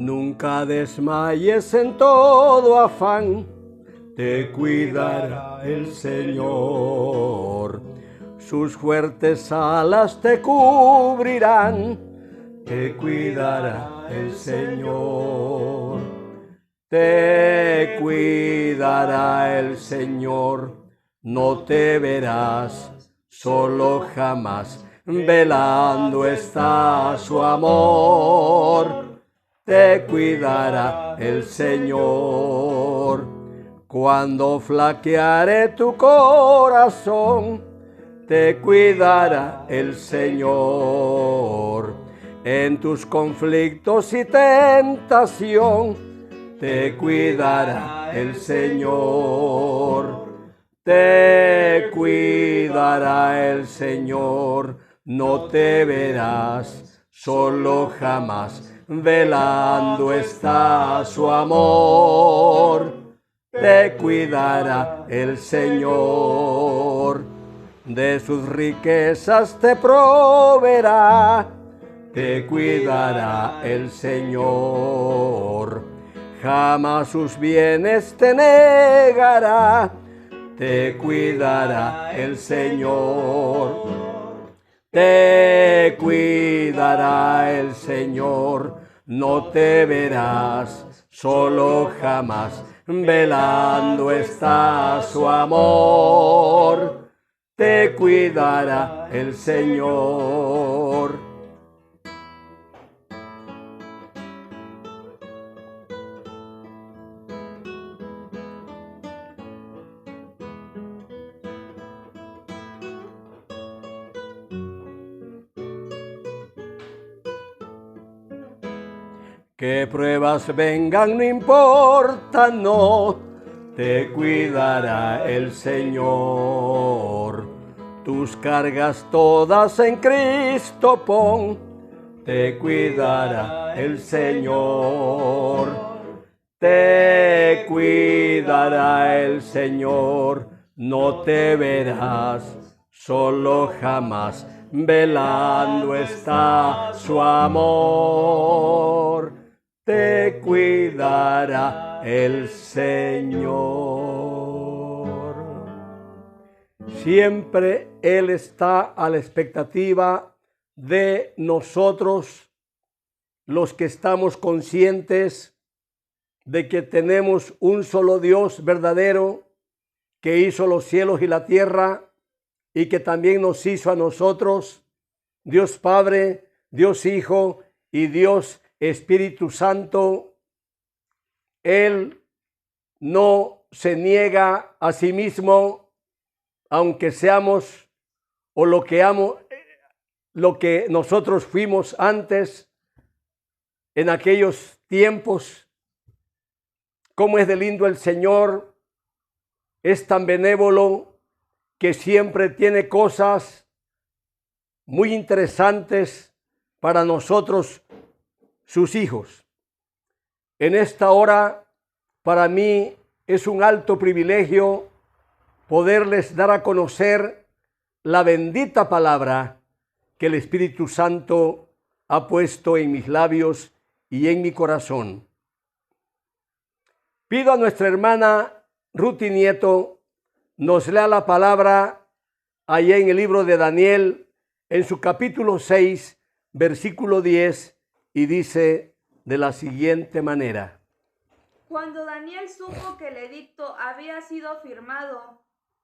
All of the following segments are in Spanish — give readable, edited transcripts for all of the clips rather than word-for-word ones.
Nunca desmayes en todo afán, te cuidará el Señor. Sus fuertes alas te cubrirán, te cuidará el Señor. Te cuidará el Señor, no te verás solo jamás, velando está su amor. Te cuidará el Señor. Cuando flaqueare tu corazón, te cuidará el Señor. En tus conflictos y tentación, te cuidará el Señor. Te cuidará el Señor, no te verás solo jamás, velando está su amor. Te cuidará el Señor, de sus riquezas te proveerá, te cuidará el Señor. Jamás sus bienes te negará, te cuidará el Señor. Te cuidará el Señor, no te verás solo jamás, velando está su amor. Te cuidará el Señor. Que pruebas vengan, no importa, no, te cuidará el Señor. Tus cargas todas en Cristo pon, te cuidará el Señor. Te cuidará el Señor, no te verás solo jamás, velando está su amor. Te cuidará el Señor. Siempre Él está a la expectativa de nosotros, los que estamos conscientes de que tenemos un solo Dios verdadero, que hizo los cielos y la tierra, y que también nos hizo a nosotros, Dios Padre, Dios Hijo y Dios Espíritu Santo. Él no se niega a sí mismo, aunque seamos o lo que nosotros fuimos antes, en aquellos tiempos. Cómo es de lindo el Señor, es tan benévolo que siempre tiene cosas muy interesantes para nosotros, sus hijos. En esta hora, para mí es un alto privilegio poderles dar a conocer la bendita palabra que el Espíritu Santo ha puesto en mis labios y en mi corazón. Pido a nuestra hermana Ruti Nieto nos lea la palabra allá en el libro de Daniel, en su capítulo 6, versículo 10, y dice de la siguiente manera. Cuando Daniel supo que el edicto había sido firmado,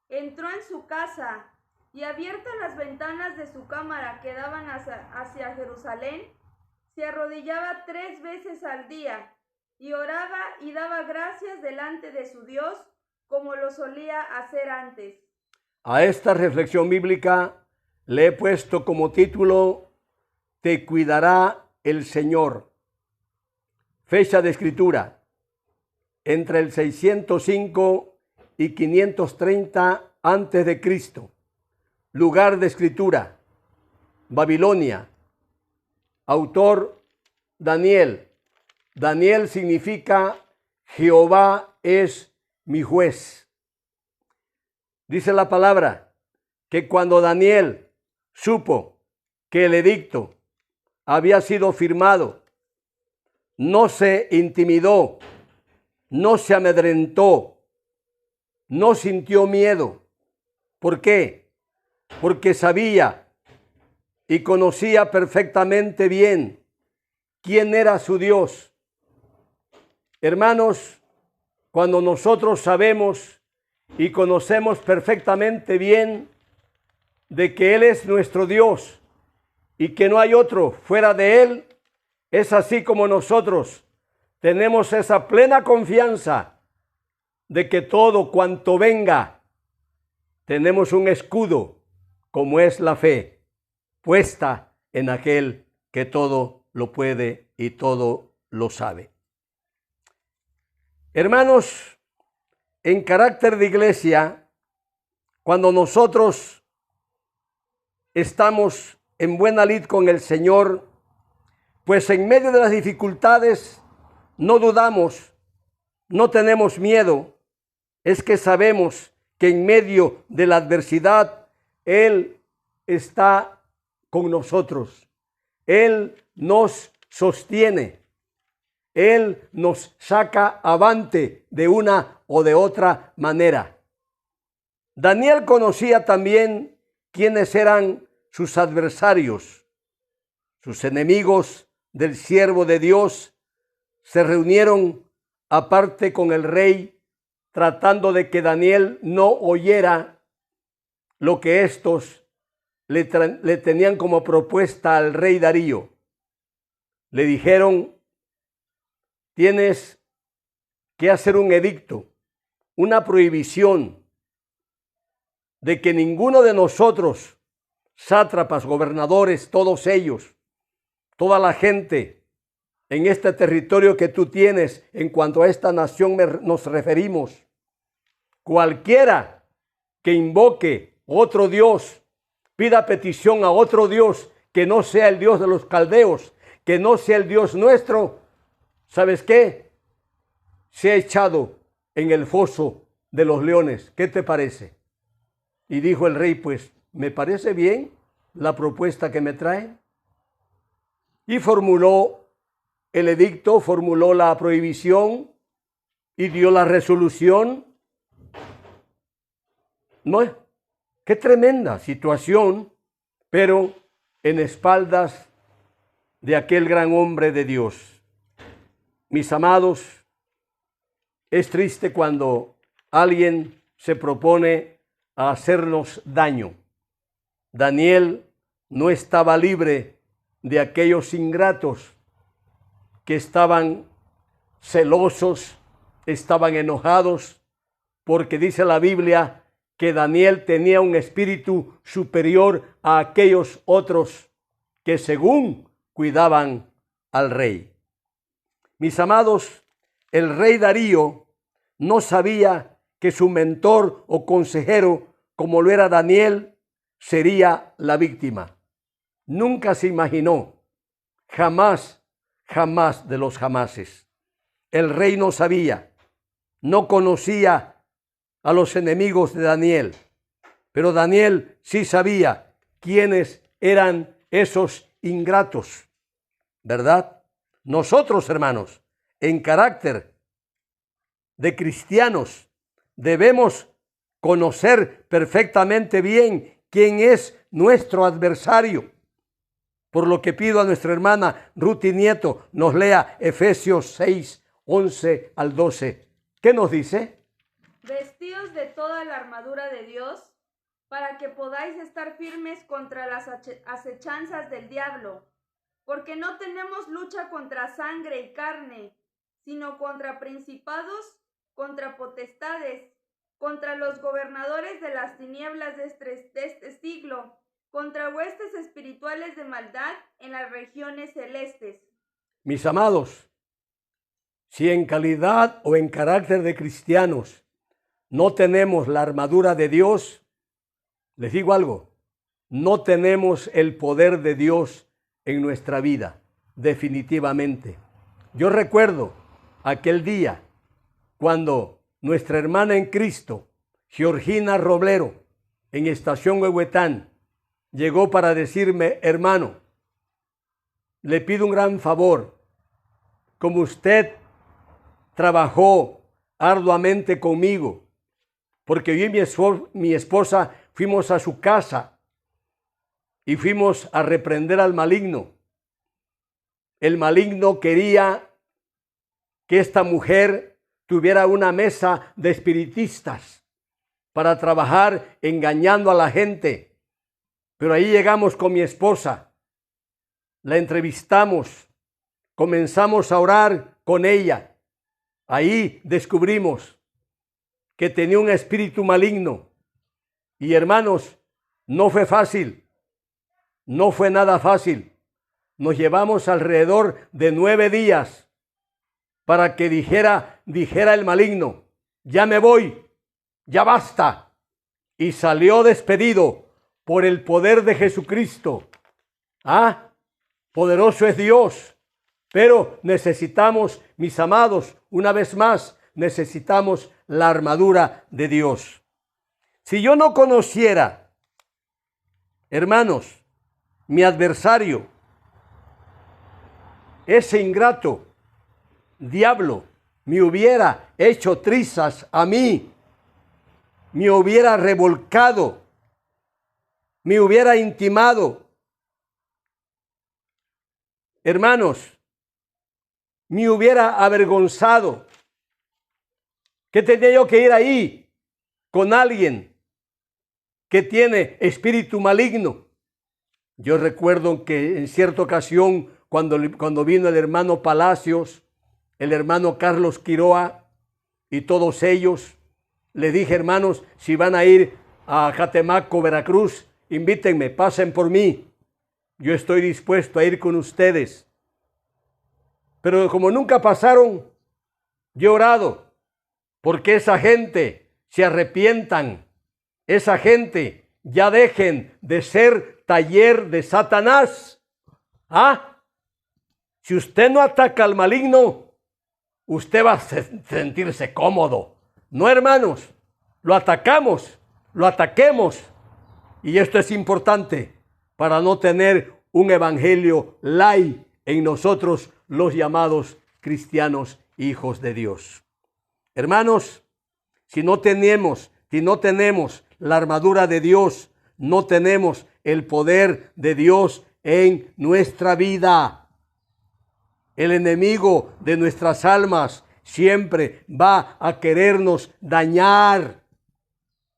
entró en su casa y, abiertas las ventanas de su cámara que daban hacia Jerusalén, se arrodillaba 3 veces al día y oraba y daba gracias delante de su Dios, como lo solía hacer antes. A esta reflexión bíblica le he puesto como título: Te cuidará el Señor. Fecha de escritura: entre el 605 y 530 antes de Cristo. Lugar de escritura: Babilonia. Autor: Daniel. Daniel significa Jehová es mi juez. Dice la palabra que cuando Daniel supo que el edicto había sido firmado, no se intimidó, no se amedrentó, no sintió miedo. ¿Por qué? Porque sabía y conocía perfectamente bien quién era su Dios. Hermanos, cuando nosotros sabemos y conocemos perfectamente bien de que Él es nuestro Dios y que no hay otro fuera de Él, es así como nosotros tenemos esa plena confianza de que todo cuanto venga, tenemos un escudo, como es la fe, puesta en aquel que todo lo puede y todo lo sabe. Hermanos, en carácter de iglesia, cuando nosotros estamos en buena lid con el Señor, pues en medio de las dificultades no dudamos, no tenemos miedo, es que sabemos que en medio de la adversidad Él está con nosotros. Él nos sostiene. Él nos saca avante de una o de otra manera. Daniel conocía también quiénes eran sus adversarios. Sus enemigos del siervo de Dios se reunieron aparte con el rey, tratando de que Daniel no oyera lo que estos le tenían como propuesta al rey Darío. Le dijeron: tienes que hacer un edicto, una prohibición de que ninguno de nosotros, sátrapas, gobernadores, todos ellos, toda la gente en este territorio que tú tienes, en cuanto a esta nación nos referimos, cualquiera que invoque otro Dios, pida petición a otro Dios que no sea el Dios de los caldeos, que no sea el Dios nuestro, ¿sabes qué? Se ha echado en el foso de los leones. ¿Qué te parece? Y dijo el rey: pues me parece bien la propuesta que me traen. Y formuló el edicto, formuló la prohibición y dio la resolución. No, qué tremenda situación, pero en espaldas de aquel gran hombre de Dios. Mis amados, es triste cuando alguien se propone a hacernos daño. Daniel no estaba libre de aquellos ingratos que estaban celosos, estaban enojados, porque dice la Biblia que Daniel tenía un espíritu superior a aquellos otros que según cuidaban al rey. Mis amados, el rey Darío no sabía que su mentor o consejero, como lo era Daniel, sería la víctima. Nunca se imaginó, jamás de los jamases. El rey no sabía, no conocía a los enemigos de Daniel, pero Daniel sí sabía quiénes eran esos ingratos, ¿verdad? Nosotros, hermanos, en carácter de cristianos, debemos conocer perfectamente bien quién es nuestro adversario. Por lo que pido a nuestra hermana Ruti Nieto nos lea Efesios 6, 11 al 12. ¿Qué nos dice? Vestíos de toda la armadura de Dios, para que podáis estar firmes contra las acechanzas del diablo, porque no tenemos lucha contra sangre y carne, sino contra principados, contra potestades, contra los gobernadores de las tinieblas de este siglo, contra huestes espirituales de maldad en las regiones celestes. Mis amados, si en calidad o en carácter de cristianos no tenemos la armadura de Dios, les digo algo, no tenemos el poder de Dios en nuestra vida, definitivamente. Yo recuerdo aquel día cuando nuestra hermana en Cristo, Georgina Roblero, en Estación Huehuetán, llegó para decirme: hermano, le pido un gran favor, como usted trabajó arduamente conmigo, porque yo y mi esposa fuimos a su casa y fuimos a reprender al maligno. El maligno quería que esta mujer tuviera una mesa de espiritistas para trabajar engañando a la gente. Pero ahí llegamos con mi esposa, la entrevistamos, comenzamos a orar con ella. Ahí descubrimos que tenía un espíritu maligno. Y hermanos, no fue fácil, no fue nada fácil. Nos llevamos alrededor de 9 días para que dijera el maligno, ya me voy, ya basta. Y salió despedido por el poder de Jesucristo. Poderoso es Dios. Pero necesitamos, mis amados, una vez más, necesitamos la armadura de Dios. Si yo no conociera, hermanos, mi adversario, ese ingrato diablo, me hubiera hecho trizas a mí, me hubiera revolcado, me hubiera intimado. Hermanos, me hubiera avergonzado. ¿Qué tenía yo que ir ahí con alguien que tiene espíritu maligno? Yo recuerdo que en cierta ocasión, cuando vino el hermano Palacios, el hermano Carlos Quiroa y todos ellos, le dije, hermanos, si van a ir a Catemaco, Veracruz, invítenme, pasen por mí. Yo estoy dispuesto a ir con ustedes. Pero como nunca pasaron, yo he orado porque esa gente se arrepientan, esa gente ya dejen de ser taller de Satanás. Si usted no ataca al maligno, usted va a sentirse cómodo. No, hermanos, lo atacamos, lo ataquemos. Y esto es importante para no tener un evangelio light en nosotros, los llamados cristianos hijos de Dios. Hermanos, si no tenemos la armadura de Dios, no tenemos el poder de Dios en nuestra vida. El enemigo de nuestras almas siempre va a querernos dañar.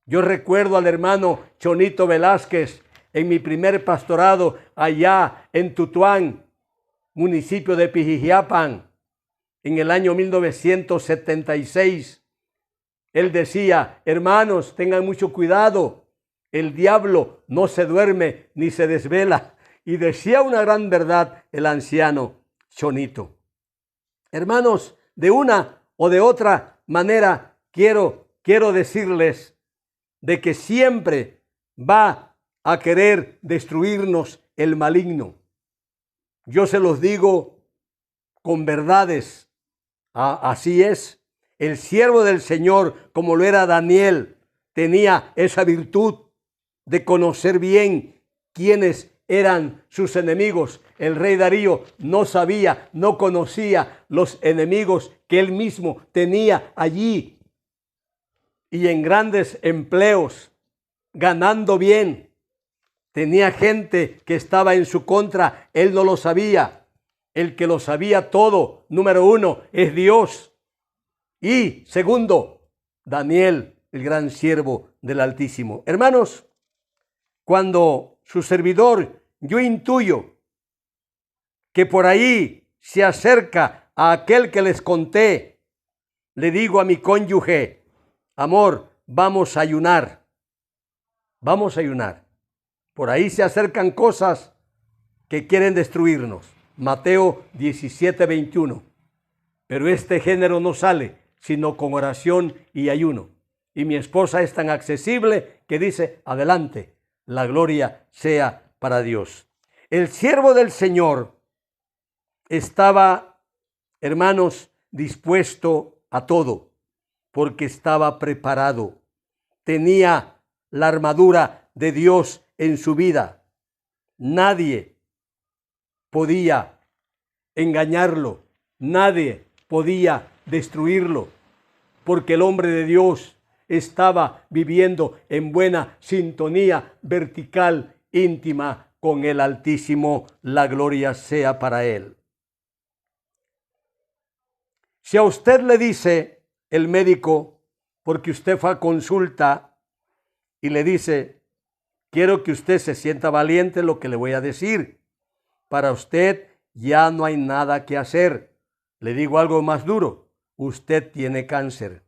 Yo recuerdo al hermano Chonito Velázquez en mi primer pastorado allá en Tutuán, municipio de Pijijiapan, en el año 1976. Él decía, hermanos, tengan mucho cuidado, el diablo no se duerme ni se desvela. Y decía una gran verdad el anciano Chonito. Hermanos, de una o de otra manera quiero decirles de que siempre va a querer destruirnos el maligno. Yo se los digo con verdades. Así es. El siervo del Señor, como lo era Daniel, tenía esa virtud de conocer bien quiénes eran sus enemigos. El rey Darío no sabía, no conocía los enemigos que él mismo tenía allí. Y en grandes empleos, ganando bien. Tenía gente que estaba en su contra, él no lo sabía. El que lo sabía todo, número uno, es Dios. Y segundo, Daniel, el gran siervo del Altísimo. Hermanos, cuando su servidor, yo intuyo que por ahí se acerca a aquel que les conté, le digo a mi cónyuge, amor, vamos a ayunar. Vamos a ayunar. Por ahí se acercan cosas que quieren destruirnos. Mateo 17:21. Pero este género no sale sino con oración y ayuno. Y mi esposa es tan accesible que dice, adelante, la gloria sea para Dios. El siervo del Señor estaba, hermanos, dispuesto a todo, porque estaba preparado. Tenía la armadura de Dios en su vida. Nadie podía engañarlo. Nadie podía destruirlo, porque el hombre de Dios estaba viviendo en buena sintonía vertical, íntima con el Altísimo. La gloria sea para Él. Si a usted le dice el médico, porque usted fue a consulta y le dice, quiero que usted se sienta valiente en lo que le voy a decir. Para usted ya no hay nada que hacer. Le digo algo más duro. Usted tiene cáncer.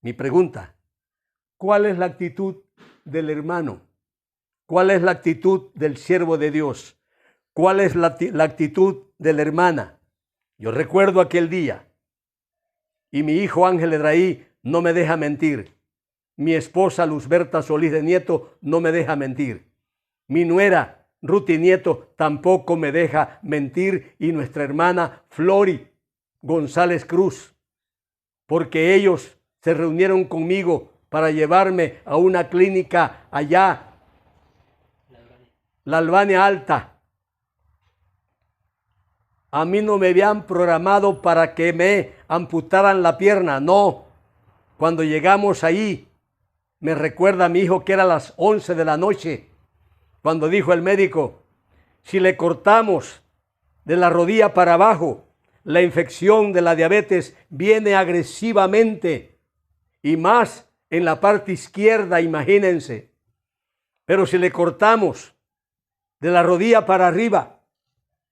Mi pregunta, ¿cuál es la actitud del hermano? ¿Cuál es la actitud del siervo de Dios? ¿Cuál es la actitud de la hermana? Yo recuerdo aquel día, y mi hijo Ángel Edraí no me deja mentir. Mi esposa Luzberta Solís de Nieto no me deja mentir. Mi nuera Ruti Nieto tampoco me deja mentir, y nuestra hermana Flori González Cruz, porque ellos se reunieron conmigo para llevarme a una clínica allá, la Albania Alta. A mí no me habían programado para que me amputaran la pierna, no. Cuando llegamos ahí, me recuerda a mi hijo que era las 11 de la noche, cuando dijo el médico, si le cortamos de la rodilla para abajo, la infección de la diabetes viene agresivamente, y más en la parte izquierda, imagínense. Pero si le cortamos de la rodilla para arriba,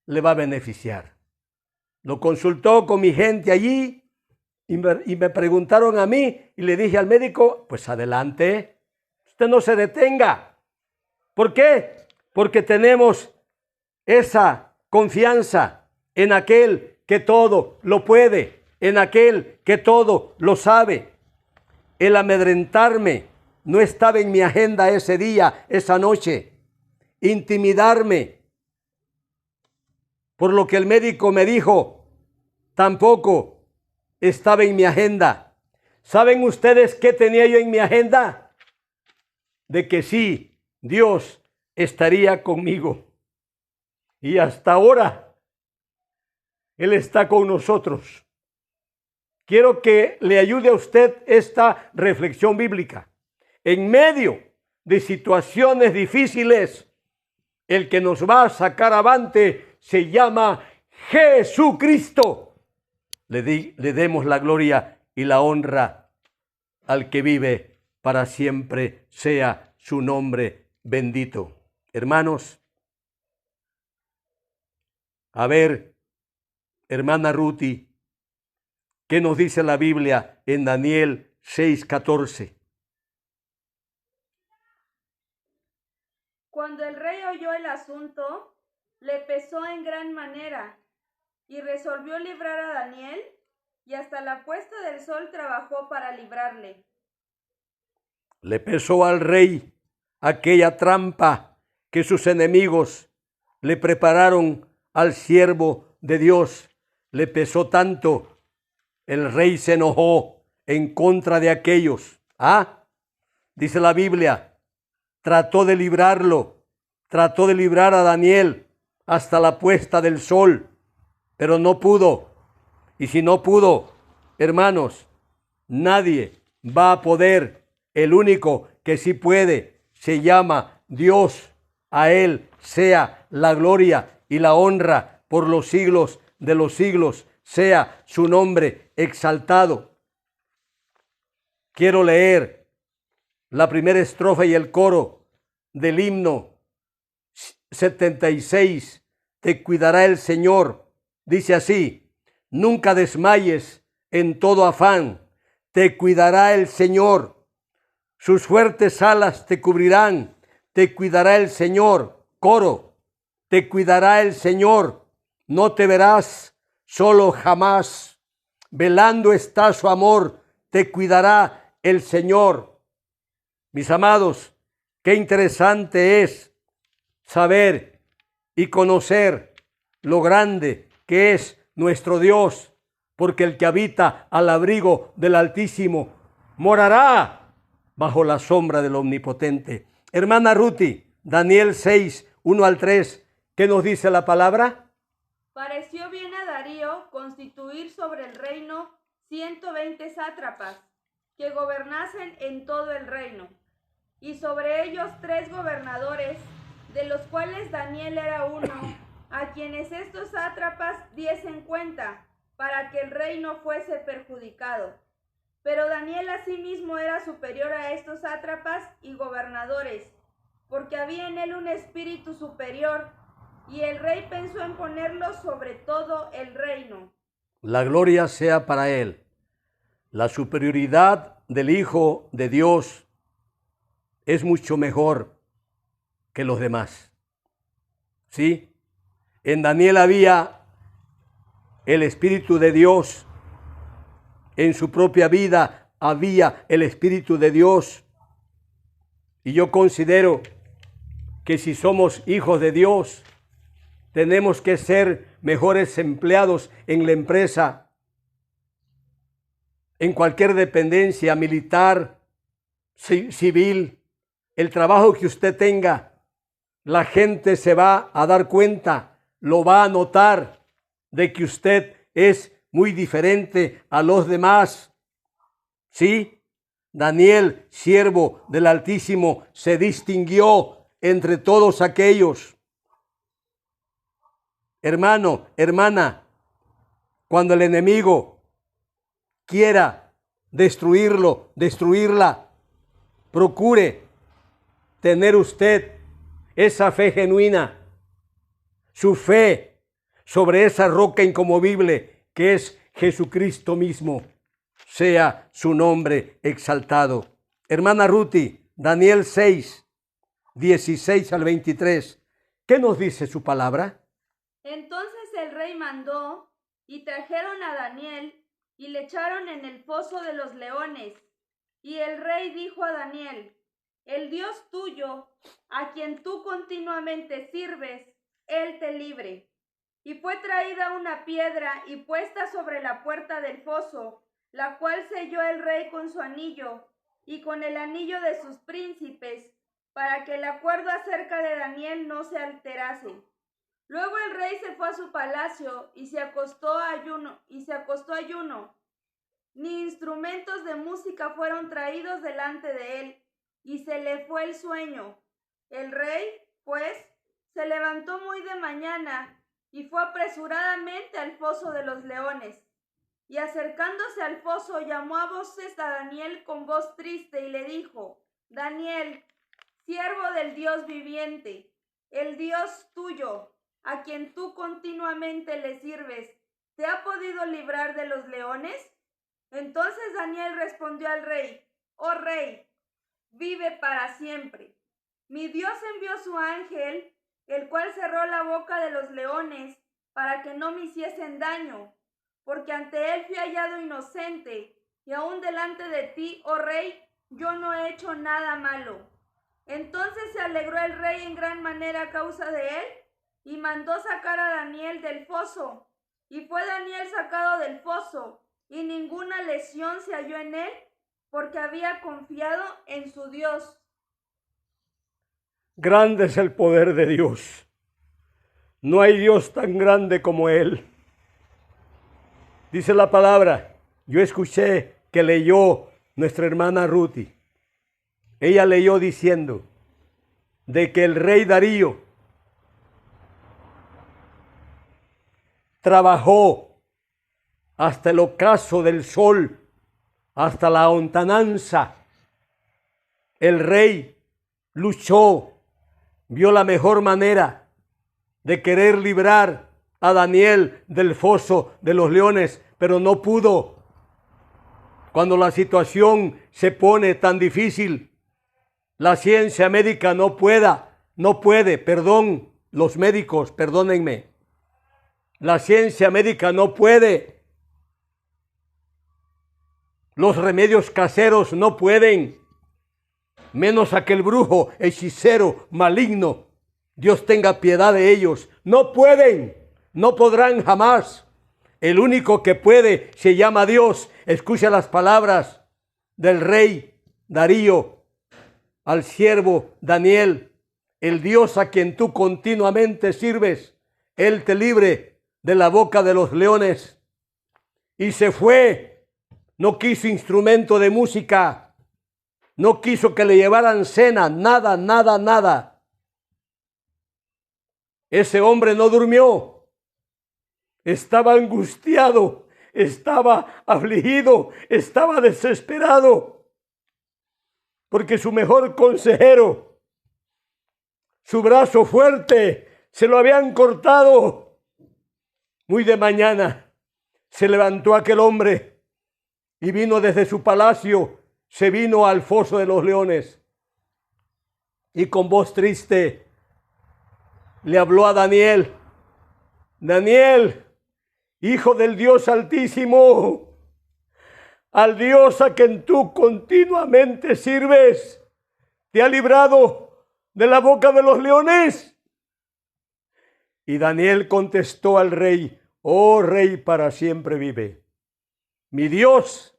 le va a beneficiar. Lo consultó con mi gente allí y me preguntaron a mí, y le dije al médico, pues adelante, usted no se detenga. ¿Por qué? Porque tenemos esa confianza en aquel que todo lo puede, en aquel que todo lo sabe. El amedrentarme no estaba en mi agenda ese día, esa noche. Intimidarme por lo que el médico me dijo tampoco estaba en mi agenda. ¿Saben ustedes qué tenía yo en mi agenda? De que sí, Dios estaría conmigo. Y hasta ahora Él está con nosotros. Quiero que le ayude a usted esta reflexión bíblica. En medio de situaciones difíciles, el que nos va a sacar avante se llama Jesucristo. Le demos la gloria y la honra al que vive para siempre, sea su nombre bendito. Hermanos, a ver, hermana Ruti, ¿qué nos dice la Biblia en Daniel 6:14? Cuando el rey oyó el asunto, le pesó en gran manera y resolvió librar a Daniel, y hasta la puesta del sol trabajó para librarle. Le pesó al rey aquella trampa que sus enemigos le prepararon al siervo de Dios. Le pesó tanto, el rey se enojó en contra de aquellos. Dice la Biblia, trató de librarlo, trató de librar a Daniel hasta la puesta del sol, pero no pudo. Y si no pudo, hermanos, nadie va a poder. El único que sí puede se llama Dios. A Él sea la gloria y la honra por los siglos de los siglos. Sea su nombre exaltado. Quiero leer la primera estrofa y el coro del himno 76. Te cuidará el Señor. Dice así: nunca desmayes en todo afán. Te cuidará el Señor. Sus fuertes alas te cubrirán. Te cuidará el Señor. Coro. Te cuidará el Señor. No te verás solo jamás. Velando está su amor. Te cuidará el Señor. Mis amados, qué interesante es saber y conocer lo grande que es nuestro Dios, porque el que habita al abrigo del Altísimo morará bajo la sombra del Omnipotente. Hermana Ruti, Daniel 6:1-3, ¿qué nos dice la palabra? Pareció bien a Darío constituir constituir sobre el reino 120 sátrapas, que gobernasen en todo el reino, y sobre ellos 3 gobernadores, de los cuales Daniel era uno, a quienes estos sátrapas diesen cuenta, para que el rey no fuese perjudicado. Pero Daniel asimismo era superior a estos sátrapas y gobernadores, porque había en él un espíritu superior, y el rey pensó en ponerlo sobre todo el reino. La gloria sea para él. La superioridad del Hijo de Dios es mucho mejor que los demás. ¿Sí? En Daniel había el Espíritu de Dios. En su propia vida había el Espíritu de Dios. Y yo considero que si somos hijos de Dios, tenemos que ser mejores empleados en la empresa, en cualquier dependencia militar, civil, el trabajo que usted tenga. La gente se va a dar cuenta, lo va a notar de que usted es muy diferente a los demás. Sí, Daniel, siervo del Altísimo, se distinguió entre todos aquellos. Hermano, hermana, cuando el enemigo quiera destruirlo, destruirla, procure tener usted esa fe genuina, su fe sobre esa roca inconmovible que es Jesucristo mismo. Sea su nombre exaltado. Hermana Ruti, Daniel 6, 16 al 23. ¿Qué nos dice su palabra? Entonces el rey mandó, y trajeron a Daniel, y le echaron en el foso de los leones. Y el rey dijo a Daniel: el Dios tuyo, a quien tú continuamente sirves, él te libre. Y fue traída una piedra y puesta sobre la puerta del foso, la cual selló el rey con su anillo y con el anillo de sus príncipes, para que el acuerdo acerca de Daniel no se alterase. Luego el rey se fue a su palacio y se acostó ayuno. Ni instrumentos de música fueron traídos delante de él, y se le fue el sueño. El rey, pues, se levantó muy de mañana y fue apresuradamente al foso de los leones. Y acercándose al foso, llamó a voces a Daniel con voz triste y le dijo: Daniel, siervo del Dios viviente, el Dios tuyo, a quien tú continuamente le sirves, ¿te ha podido librar de los leones? Entonces Daniel respondió al rey: Oh rey, vive para siempre. Mi Dios envió su ángel, el cual cerró la boca de los leones para que no me hiciesen daño, porque ante él fui hallado inocente, y aún delante de ti, oh rey, yo no he hecho nada malo. Entonces se alegró el rey en gran manera a causa de él, y mandó sacar a Daniel del foso. Y fue Daniel sacado del foso, y ninguna lesión se halló en él, porque había confiado en su Dios. Grande es el poder de Dios. No hay Dios tan grande como Él. Dice la palabra, yo escuché que leyó nuestra hermana Ruti. Ella leyó diciendo de que el rey Darío trabajó hasta el ocaso del sol, hasta la lontananza. El rey luchó, vio la mejor manera de querer librar a Daniel del foso de los leones, pero no pudo. Cuando la situación se pone tan difícil, la ciencia médica no puede, los médicos, perdónenme. La ciencia médica no puede. Los remedios caseros no pueden. Menos aquel brujo, hechicero, maligno. Dios tenga piedad de ellos. No pueden, no podrán jamás. El único que puede se llama Dios. Escucha las palabras del rey Darío al siervo Daniel. El Dios a quien tú continuamente sirves, Él te libre de la boca de los leones. y se fue. No quiso instrumento de música. No quiso que le llevaran cena. Nada, nada, nada. Ese hombre no durmió. Estaba angustiado. Estaba afligido. Estaba desesperado. Porque su mejor consejero, su brazo fuerte, se lo habían cortado. Muy de mañana se levantó aquel hombre y vino desde su palacio, se vino al foso de los leones. Y con voz triste le habló a Daniel. Daniel, hijo del Dios Altísimo, al Dios a quien tú continuamente sirves, ¿te ha librado de la boca de los leones? Y Daniel contestó al rey: oh rey, para siempre vive. Mi Dios,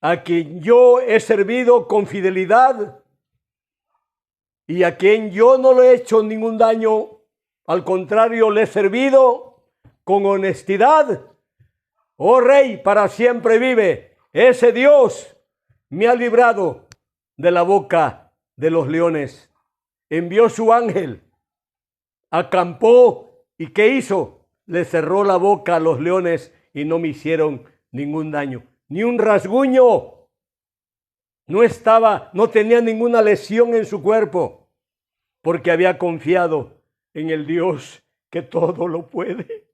a quien yo he servido con fidelidad y a quien yo no le he hecho ningún daño, al contrario, le he servido con honestidad. Oh rey, para siempre vive. Ese Dios me ha librado de la boca de los leones. Envió su ángel, acampó, ¿y qué hizo? Le cerró la boca a los leones y no me hicieron ningún daño, ni un rasguño. No tenía ninguna lesión en su cuerpo, porque había confiado en el Dios que todo lo puede.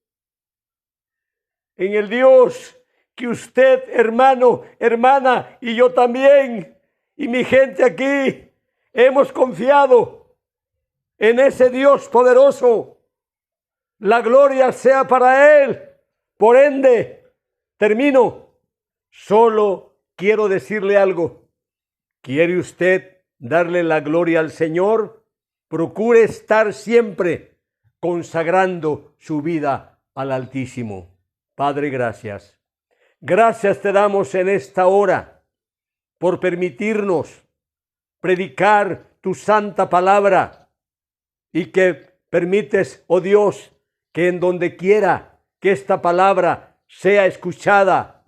En el Dios que usted, hermano, hermana, y yo también, y mi gente aquí, hemos confiado en ese Dios poderoso. La gloria sea para Él. Por ende, termino. Solo quiero decirle algo. ¿Quiere usted darle la gloria al Señor? Procure estar siempre consagrando su vida al Altísimo. Padre, gracias. Gracias te damos en esta hora por permitirnos predicar tu santa palabra y que permites, oh Dios, que en donde quiera que esta palabra sea escuchada,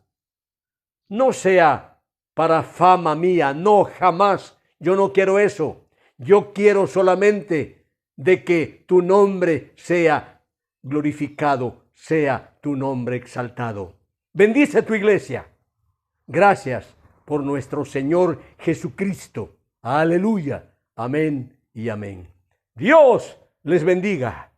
no sea para fama mía, no, jamás. Yo no quiero eso. Yo quiero solamente de que tu nombre sea glorificado, sea tu nombre exaltado. Bendice tu iglesia. Gracias por nuestro Señor Jesucristo. Aleluya. Amén y amén. Dios les bendiga.